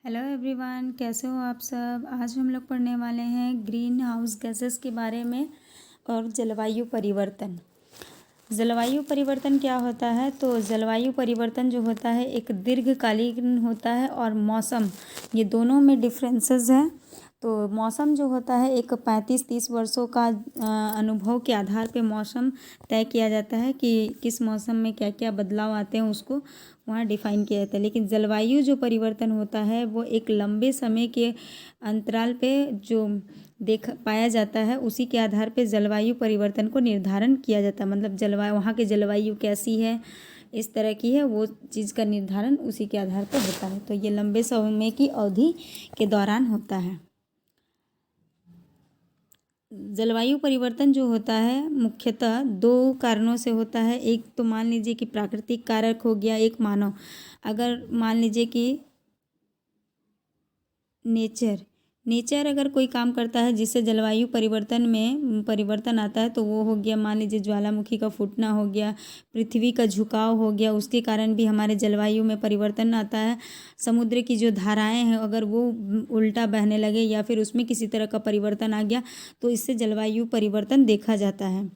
Hello everyone, कैसे हो आप सब। आज हम लोग पढ़ने वाले हैं ग्रीन हाउस गैसेस के बारे में और जलवायु परिवर्तन। जलवायु परिवर्तन क्या होता है? तो जलवायु परिवर्तन जो होता है एक दीर्घकालीन होता है और मौसम, ये दोनों में डिफरेंसेस हैं। तो मौसम जो होता है एक 35-30 वर्षों का अनुभव के आधार पे मौसम तय किया जाता है कि किस मौसम में क्या क्या बदलाव आते हैं, उसको वहाँ डिफाइन किया जाता है। लेकिन जलवायु जो परिवर्तन होता है वो एक लंबे समय के अंतराल पे जो देख पाया जाता है, उसी के आधार पे जलवायु परिवर्तन को निर्धारण किया जाता है। मतलब जलवायु, वहाँ की जलवायु कैसी है, इस तरह की है, वो चीज़ का निर्धारण उसी के आधार पर होता है। तो ये लंबे समय की अवधि के दौरान होता है। जलवायु परिवर्तन जो होता है मुख्यतः दो कारणों से होता है। एक तो मान लीजिए कि प्राकृतिक कारक हो गया, एक मानव। अगर मान लीजिए कि नेचर अगर कोई काम करता है जिससे जलवायु परिवर्तन में परिवर्तन आता है, तो वो हो गया मान लीजिए ज्वालामुखी का फूटना हो गया, पृथ्वी का झुकाव हो गया, उसके कारण भी हमारे जलवायु में परिवर्तन आता है। समुद्र की जो धाराएं हैं अगर वो उल्टा बहने लगे या फिर उसमें किसी तरह का परिवर्तन आ गया, तो इससे जलवायु परिवर्तन देखा जाता है।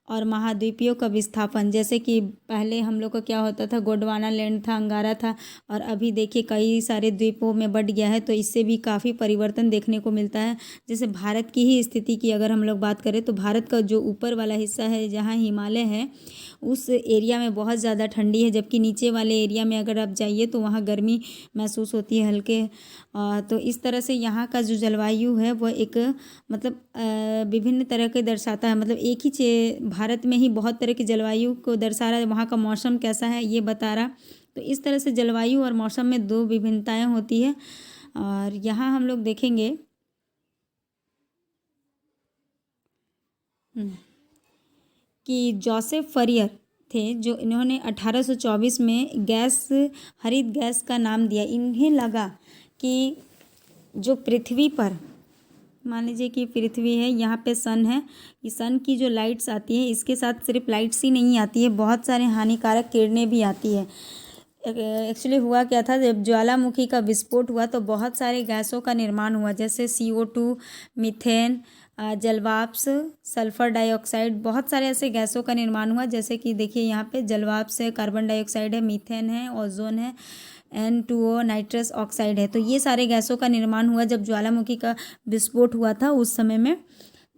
और महाद्वीपीय का विस्थापन, जैसे कि पहले हम लोग का क्या होता था, गोंडवाना लैंड था, अंगारा था, और अभी देखिए कई सारे द्वीपों में बट गया है। तो इससे भी काफ़ी परिवर्तन देखने को मिलता है। जैसे भारत की ही स्थिति की अगर हम लोग बात करें तो भारत का जो ऊपर वाला हिस्सा है जहाँ हिमालय है, उस एरिया में बहुत ज़्यादा ठंडी है, जबकि नीचे वाले एरिया में अगर आप जाइए तो वहाँ गर्मी महसूस होती है हल्के। तो इस तरह से यहाँ का जो जलवायु है वह एक मतलब विभिन्न तरह के दर्शाता है। मतलब एक ही भारत में ही बहुत तरह की जलवायु को दर्शा रहा है, वहाँ का मौसम कैसा है ये बता रहा। तो इस तरह से जलवायु और मौसम में दो विभिन्नताएं होती है। और यहाँ हम लोग देखेंगे कि जोसेफ फरियर थे, जो इन्होंने 1824 में हरित गैस का नाम दिया। इन्हें लगा कि जो पृथ्वी पर, मान लीजिए कि पृथ्वी है, यहाँ पे सन है, ये सन की जो लाइट्स आती है इसके साथ सिर्फ लाइट्स ही नहीं आती है, बहुत सारे हानिकारक किरणें भी आती है। एक्चुअली हुआ क्या था, जब ज्वालामुखी का विस्फोट हुआ तो बहुत सारे गैसों का निर्माण हुआ, जैसे CO2, मीथेन, जलवाष्प, सल्फर डाइऑक्साइड, बहुत सारे ऐसे गैसों का निर्माण हुआ। जैसे कि देखिए यहाँ पे जलवाष्प है, कार्बन डाइऑक्साइड है, मीथेन है, ओजोन है, N2O नाइट्रस ऑक्साइड है। तो ये सारे गैसों का निर्माण हुआ जब ज्वालामुखी का विस्फोट हुआ था उस समय में।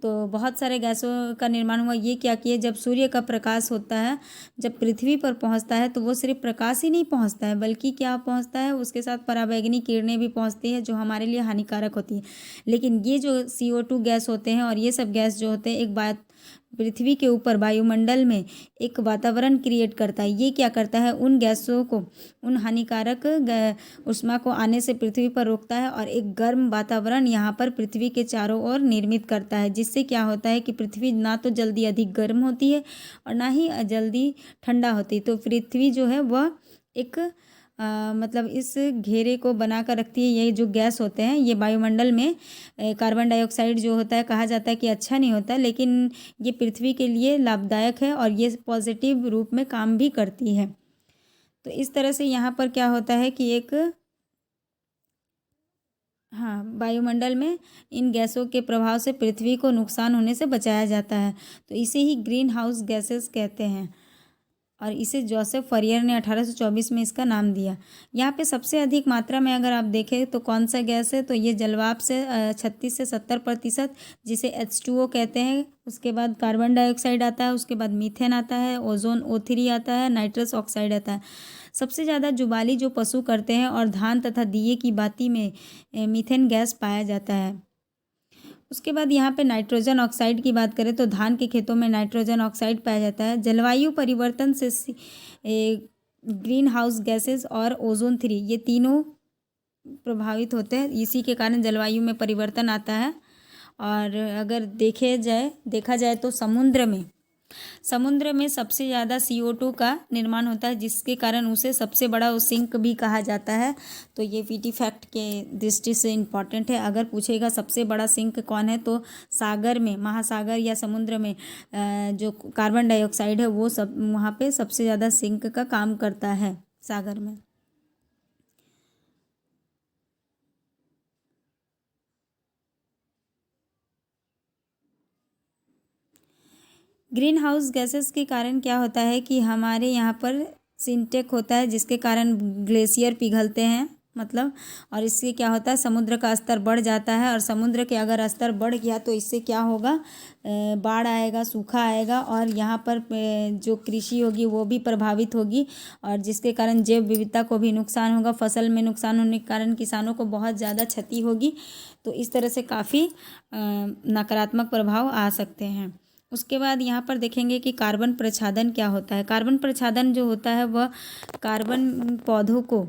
तो बहुत सारे गैसों का निर्माण हुआ। ये क्या किए, जब सूर्य का प्रकाश होता है, जब पृथ्वी पर पहुंचता है, तो वो सिर्फ प्रकाश ही नहीं पहुंचता है, बल्कि क्या पहुंचता है, उसके साथ पराबैंगनी किरणें भी पहुंचती है जो हमारे लिए हानिकारक होती है। लेकिन ये जो CO2 गैस होते हैं और ये सब गैस जो होते हैं, एक बात, पृथ्वी के ऊपर वायुमंडल में एक वातावरण क्रिएट करता है। ये क्या करता है, उन गैसों को, उन हानिकारक ऊष्मा को आने से पृथ्वी पर रोकता है और एक गर्म वातावरण यहाँ पर पृथ्वी के चारों ओर निर्मित करता है। जिससे क्या होता है कि पृथ्वी ना तो जल्दी अधिक गर्म होती है और ना ही जल्दी ठंडा होती है। तो पृथ्वी जो है वह एक मतलब इस घेरे को बना कर रखती है। ये जो गैस होते हैं ये वायुमंडल में कार्बन डाइऑक्साइड जो होता है, कहा जाता है कि अच्छा नहीं होता, लेकिन ये पृथ्वी के लिए लाभदायक है और ये पॉजिटिव रूप में काम भी करती है। तो इस तरह से यहाँ पर क्या होता है कि एक, हाँ, वायुमंडल में इन गैसों के प्रभाव से पृथ्वी को नुकसान होने से बचाया जाता है। तो इसे ही ग्रीन हाउस गैसेस कहते हैं और इसे जोसेफ फरियर ने 1824 में इसका नाम दिया। यहाँ पे सबसे अधिक मात्रा में अगर आप देखें तो कौन सा गैस है, तो ये जलवाष्प से 36 से 70%, जिसे H2O कहते हैं। उसके बाद कार्बन डाइऑक्साइड आता है, उसके बाद मीथेन आता है, ओजोन O3 आता है, नाइट्रस ऑक्साइड आता है। सबसे ज़्यादा जुबाली जो पशु करते हैं और धान तथा दिए की बाती में मीथेन गैस पाया जाता है। उसके बाद यहाँ पे नाइट्रोजन ऑक्साइड की बात करें तो धान के खेतों में नाइट्रोजन ऑक्साइड पाया जाता है। जलवायु परिवर्तन से ग्रीन हाउस गैसेस और ओजोन 3 ये तीनों प्रभावित होते हैं। इसी के कारण जलवायु में परिवर्तन आता है। और अगर देखा जाए तो समुद्र में सबसे ज़्यादा CO2 का निर्माण होता है, जिसके कारण उसे सबसे बड़ा सिंक भी कहा जाता है। तो ये पीटी फैक्ट के दृष्टि से इम्पॉर्टेंट है। अगर पूछेगा सबसे बड़ा सिंक कौन है, तो सागर में, महासागर या समुद्र में जो कार्बन डाइऑक्साइड है वो सब वहाँ पे सबसे ज़्यादा सिंक का काम करता है, सागर में। ग्रीन हाउस गैसेस के कारण क्या होता है कि हमारे यहाँ पर सिंटेक होता है, जिसके कारण ग्लेशियर पिघलते हैं, मतलब, और इससे क्या होता है, समुद्र का स्तर बढ़ जाता है। और समुद्र के अगर स्तर बढ़ गया तो इससे क्या होगा, बाढ़ आएगा, सूखा आएगा, और यहाँ पर जो कृषि होगी वो भी प्रभावित होगी, और जिसके कारण जैव विविधता को भी नुकसान होगा। फसल में नुकसान होने के कारण किसानों को बहुत ज़्यादा क्षति होगी। तो इस तरह से काफ़ी नकारात्मक प्रभाव आ सकते हैं। उसके बाद यहाँ पर देखेंगे कि कार्बन प्रच्छादन क्या होता है। कार्बन प्रच्छादन जो होता है वह कार्बन पौधों को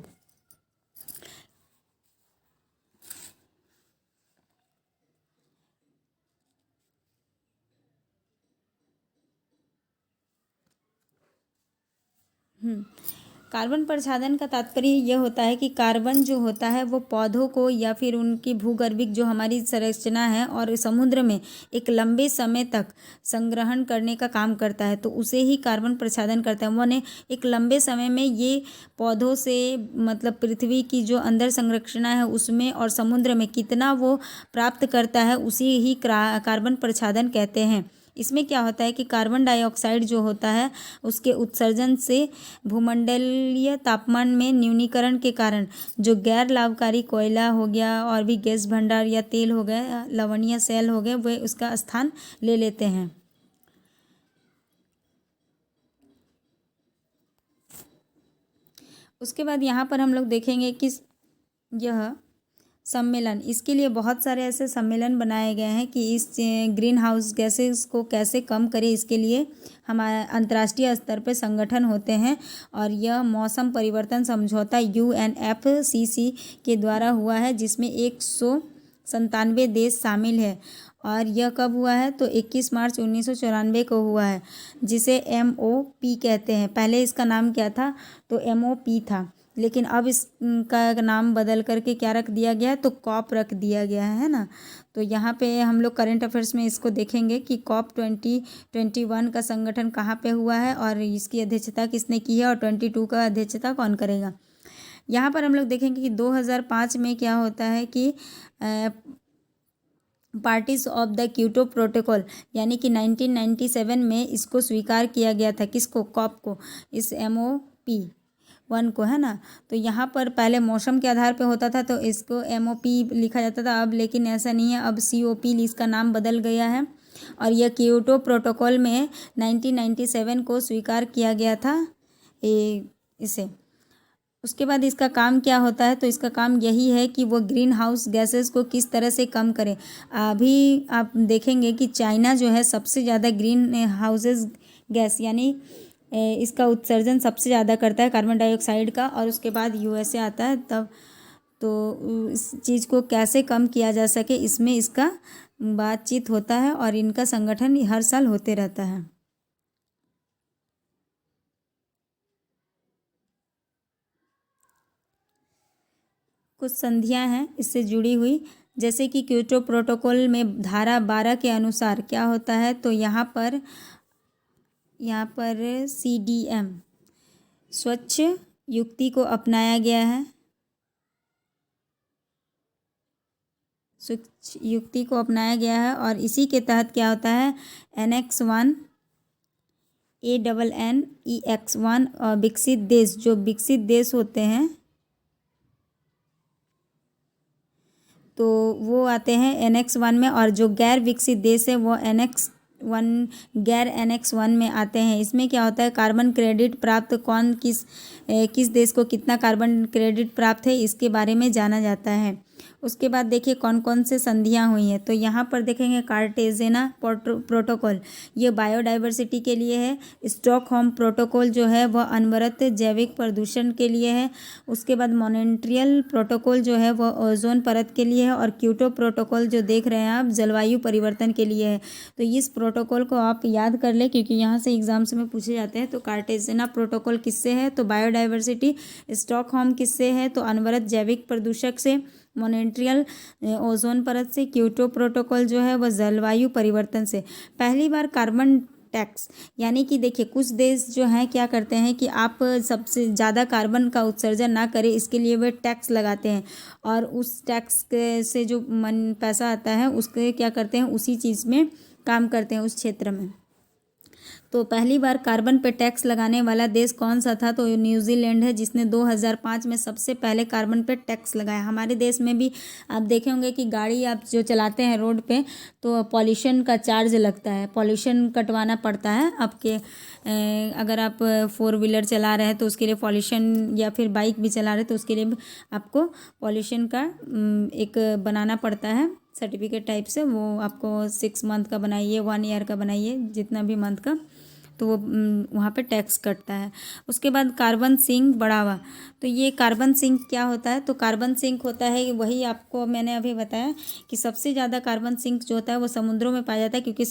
कार्बन प्रच्छादन का तात्पर्य यह होता है कि कार्बन जो होता है वो पौधों को या फिर उनकी भूगर्भिक जो हमारी संरचना है और समुद्र में एक लंबे समय तक संग्रहण करने का काम करता है, तो उसे ही कार्बन प्रच्छादन करता है। मैंने एक लंबे समय में ये पौधों से, मतलब पृथ्वी की जो अंदर संरचना है उसमें और समुद्र में कितना वो प्राप्त करता है, उसी ही कार्बन प्रच्छादन कहते हैं। इसमें क्या होता है कि कार्बन डाइऑक्साइड जो होता है उसके उत्सर्जन से भूमंडलीय तापमान में न्यूनीकरण के कारण जो गैर लाभकारी कोयला हो गया और भी गैस भंडार या तेल हो गया, लवणीय सेल हो गए, वे उसका स्थान ले लेते हैं। उसके बाद यहाँ पर हम लोग देखेंगे कि यह सम्मेलन, इसके लिए बहुत सारे ऐसे सम्मेलन बनाए गए हैं कि इस ग्रीन हाउस गैसेस को कैसे कम करें। इसके लिए हमारे अंतर्राष्ट्रीय स्तर पर संगठन होते हैं, और यह मौसम परिवर्तन समझौता UNFCCC के द्वारा हुआ है, जिसमें 197 देश शामिल है। और यह कब हुआ है, तो 21 मार्च 1994 को हुआ है, जिसे MOP कहते हैं। पहले इसका नाम क्या था, तो MOP था, लेकिन अब इसका नाम बदल करके क्या रख दिया गया है, तो कॉप रख दिया गया है ना। तो यहाँ पे हम लोग करंट अफेयर्स में इसको देखेंगे कि COP 2021 का संगठन कहाँ पे हुआ है और इसकी अध्यक्षता किसने की है, और 22 का अध्यक्षता कौन करेगा। यहाँ पर हम लोग देखेंगे कि 2005 में क्या होता है कि parties of the Kyoto protocol, यानी कि 1997 में इसको स्वीकार किया गया था, किसको, कॉप को, इस MOP1 को, है ना। तो यहाँ पर पहले मौसम के आधार पे होता था तो इसको MOP लिखा जाता था, अब लेकिन ऐसा नहीं है, अब COP इसका नाम बदल गया है। और यह क्योटो प्रोटोकॉल में 1997 को स्वीकार किया गया था इसे। उसके बाद इसका काम क्या होता है, तो इसका काम यही है कि वो ग्रीन हाउस गैसेस को किस तरह से कम करें। अभी आप देखेंगे कि चाइना जो है सबसे ज़्यादा ग्रीन हाउसेस गैस, यानी इसका उत्सर्जन सबसे ज़्यादा करता है कार्बन डाइऑक्साइड का, और उसके बाद USA आता है तब। तो इस चीज़ को कैसे कम किया जा सके, इसमें इसका बातचीत होता है, और इनका संगठन हर साल होते रहता है। कुछ संधियां हैं इससे जुड़ी हुई, जैसे कि क्योटो प्रोटोकॉल में धारा 12 के अनुसार क्या होता है, तो यहाँ पर CDM स्वच्छ युक्ति को अपनाया गया है, स्वच्छ युक्ति को अपनाया गया है। और इसी के तहत क्या होता है, Annex 1 ANNEX1 और विकसित देश, जो विकसित देश होते हैं तो वो आते हैं Annex 1 में, और जो गैर विकसित देश है वो गैर Annex 1 में आते हैं। इसमें क्या होता है, कार्बन क्रेडिट प्राप्त कौन किस देश को कितना कार्बन क्रेडिट प्राप्त है, इसके बारे में जाना जाता है। उसके बाद देखिए कौन कौन से संधियां हुई हैं, तो यहाँ पर देखेंगे कार्टेजेना प्रोटोकॉल, ये बायोडाइवर्सिटी के लिए है। स्टॉकहोम प्रोटोकॉल जो है वह अनवरत जैविक प्रदूषण के लिए है। उसके बाद मॉन्ट्रियल प्रोटोकॉल जो है वह ओजोन परत के लिए है। और क्योटो प्रोटोकॉल जो देख रहे हैं आप, जलवायु परिवर्तन के लिए है। तो इस प्रोटोकॉल को आप याद कर ले, क्योंकि यहाँ से एग्जाम्स में पूछे जाते हैं। तो कार्टेजेना प्रोटोकॉल किससे है, तो बायोडाइवर्सिटी। स्टॉकहोम किससे है, तो अनवरत जैविक प्रदूषक से। मॉन्ट्रियल ओजोन परत से। क्योटो प्रोटोकॉल जो है वह जलवायु परिवर्तन से। पहली बार कार्बन टैक्स, यानी कि देखिए कुछ देश जो हैं क्या करते हैं कि आप सबसे ज़्यादा कार्बन का उत्सर्जन ना करें, इसके लिए वे टैक्स लगाते हैं, और उस टैक्स से जो पैसा आता है उसके क्या करते हैं, उसी चीज़ में काम करते हैं उस क्षेत्र में। तो पहली बार कार्बन पे टैक्स लगाने वाला देश कौन सा था? तो न्यूजीलैंड है, जिसने 2005 में सबसे पहले कार्बन पे टैक्स लगाया। हमारे देश में भी आप देखे होंगे कि गाड़ी आप जो चलाते हैं रोड पे तो पॉल्यूशन का चार्ज लगता है, पॉल्यूशन कटवाना पड़ता है आपके। अगर आप 4 व्हीलर चला रहे हैं तो उसके लिए पॉल्यूशन, या फिर बाइक भी चला रहे हैं तो उसके लिए भी आपको पॉल्यूशन का एक बनाना पड़ता है सर्टिफिकेट टाइप से। वो आपको 6 मंथ का बनाइए, 1 ईयर का बनाइए, जितना भी मंथ का, तो वो वहाँ पे टैक्स कटता है। उसके बाद कार्बन सिंक बढ़ावा। तो ये कार्बन सिंक क्या होता है? तो कार्बन सिंक होता है वही आपको मैंने अभी बताया कि सबसे ज़्यादा कार्बन सिंक जो होता है वो समुद्रों में पाया जाता है, क्योंकि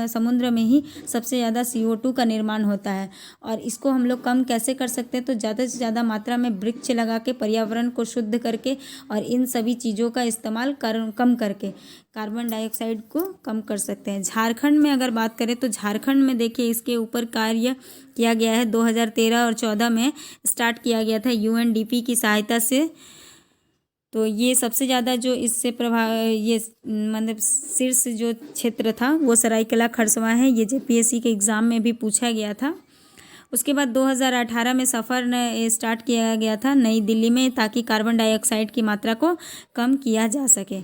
समुद्र में ही सबसे ज़्यादा CO2 का निर्माण होता है। और इसको हम लोग कम कैसे कर सकते हैं? तो ज़्यादा से ज़्यादा मात्रा में वृक्ष लगा के, पर्यावरण को शुद्ध करके और इन सभी चीज़ों का इस्तेमाल कम करके कार्बन डाइऑक्साइड को कम कर सकते हैं। झारखंड में अगर बात करें तो झारखंड में देखिए इसके ऊपर कार्य किया गया है। 2013 और 2014 में स्टार्ट किया गया था UNDP की सहायता से। तो ये सबसे ज़्यादा जो इससे ये मतलब शीर्ष जो क्षेत्र था वो सरायकेला खरसावां है। ये JPSC के एग्ज़ाम में भी पूछा गया था। उसके बाद 2018 में सफ़र स्टार्ट किया गया था नई दिल्ली में, ताकि कार्बन डाइऑक्साइड की मात्रा को कम किया जा सके।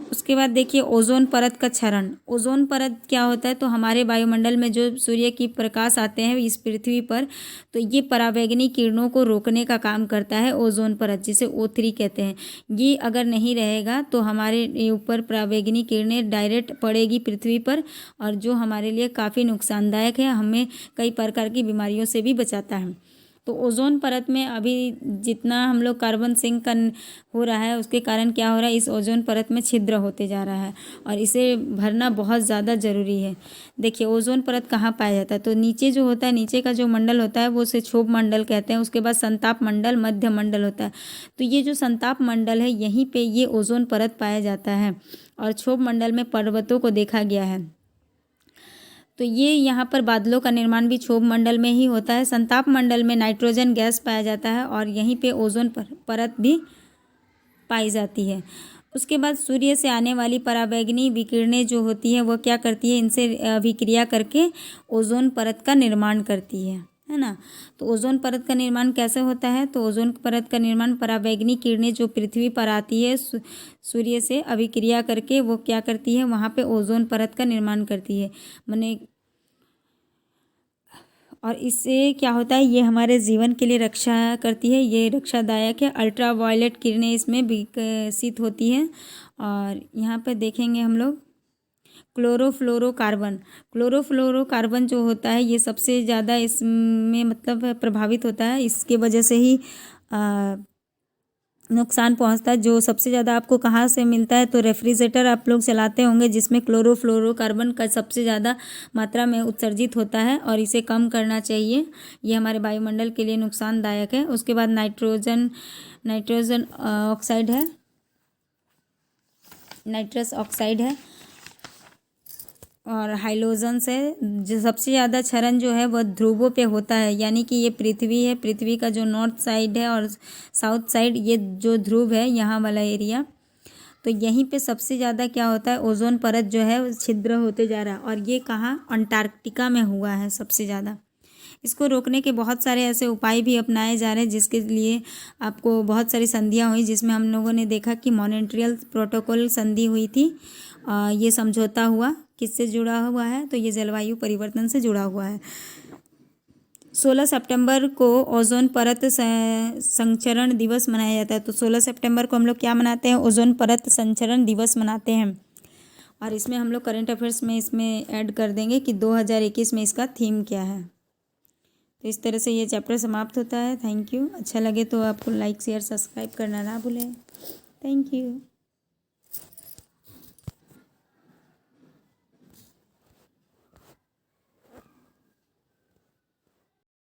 उसके बाद देखिए ओजोन परत का क्षरण। ओजोन परत क्या होता है? तो हमारे वायुमंडल में जो सूर्य की प्रकाश आते हैं इस पृथ्वी पर, तो ये पराबैंगनी किरणों को रोकने का काम करता है ओजोन परत, जिसे O3 कहते हैं। ये अगर नहीं रहेगा तो हमारे ऊपर पराबैंगनी किरणें डायरेक्ट पड़ेगी पृथ्वी पर, और जो हमारे लिए काफ़ी नुकसानदायक है, हमें कई प्रकार की बीमारियों से भी बचाता है। तो ओजोन परत में अभी जितना हम लोग कार्बन सिंक हो रहा है उसके कारण क्या हो रहा है, इस ओजोन परत में छिद्र होते जा रहा है और इसे भरना बहुत ज़्यादा ज़रूरी है। देखिए ओजोन परत कहाँ पाया जाता है? तो नीचे जो होता है, नीचे का जो मंडल होता है वो उसे क्षोभ मंडल कहते हैं। उसके बाद संताप मंडल, मध्य मंडल होता है। तो ये जो संताप मंडल है यहीं पर ये ओजोन परत पाया जाता है, और क्षोभ मंडल में पर्वतों को देखा गया है। तो ये यहाँ पर बादलों का निर्माण भी क्षोभ मंडल में ही होता है। संताप मंडल में नाइट्रोजन गैस पाया जाता है और यहीं पे ओजोन परत भी पाई जाती है। उसके बाद सूर्य से आने वाली पराबैंगनी विकिरणें जो होती हैं वो क्या करती है? इनसे अभिक्रिया करके ओजोन परत का निर्माण करती है ना। तो ओजोन परत का निर्माण कैसे होता है? तो ओजोन परत का निर्माण पराबैंगनी किरणें जो पृथ्वी पर आती है सूर्य से अभिक्रिया करके वो क्या करती है? वहाँ पे ओजोन परत का निर्माण करती है। माने और इससे क्या होता है? ये हमारे जीवन के लिए रक्षा करती है, ये रक्षादायक है। अल्ट्रा वायलेट किरणें इसमें विकसित होती हैं। और यहाँ पे देखेंगे हम लोग क्लोरोफ्लोरोकार्बन। क्लोरोफ्लोरोकार्बन जो होता है ये सबसे ज़्यादा इसमें मतलब प्रभावित होता है, इसके वजह से ही नुकसान पहुंचता है। जो सबसे ज़्यादा आपको कहाँ से मिलता है? तो रेफ्रिजरेटर आप लोग चलाते होंगे जिसमें क्लोरोफ्लोरोकार्बन का सबसे ज़्यादा मात्रा में उत्सर्जित होता है, और इसे कम करना चाहिए। ये हमारे वायुमंडल के लिए नुकसानदायक है। उसके बाद नाइट्रोजन ऑक्साइड है, नाइट्रस ऑक्साइड है और हाइलोजन से जो सबसे ज़्यादा क्षरण जो है वह ध्रुवों पे होता है। यानी कि ये पृथ्वी है, पृथ्वी का जो नॉर्थ साइड है और साउथ साइड, ये जो ध्रुव है यहाँ वाला एरिया, तो यहीं पे सबसे ज़्यादा क्या होता है? ओजोन परत जो है वो छिद्र होते जा रहा है। और ये कहाँ? अंटार्कटिका में हुआ है सबसे ज़्यादा। इसको रोकने के बहुत सारे ऐसे उपाय भी अपनाए जा रहे हैं, जिसके लिए आपको बहुत सारी संधियाँ हुई, जिसमें हम लोगों ने देखा कि मॉन्ट्रियल प्रोटोकॉल संधि हुई थी। ये समझौता हुआ, किससे जुड़ा हुआ है? तो ये जलवायु परिवर्तन से जुड़ा हुआ है। 16 सितंबर को ओजोन परत संचरण दिवस मनाया जाता है। तो 16 सितंबर को हम लोग क्या मनाते हैं? ओजोन परत संचरण दिवस मनाते हैं। और इसमें हम लोग करंट अफेयर्स में इसमें ऐड कर देंगे कि 2021 में इसका थीम क्या है। तो इस तरह से ये चैप्टर समाप्त होता है। Thank you. अच्छा लगे तो आपको लाइक शेयर सब्सक्राइब करना ना भूलें। Thank you.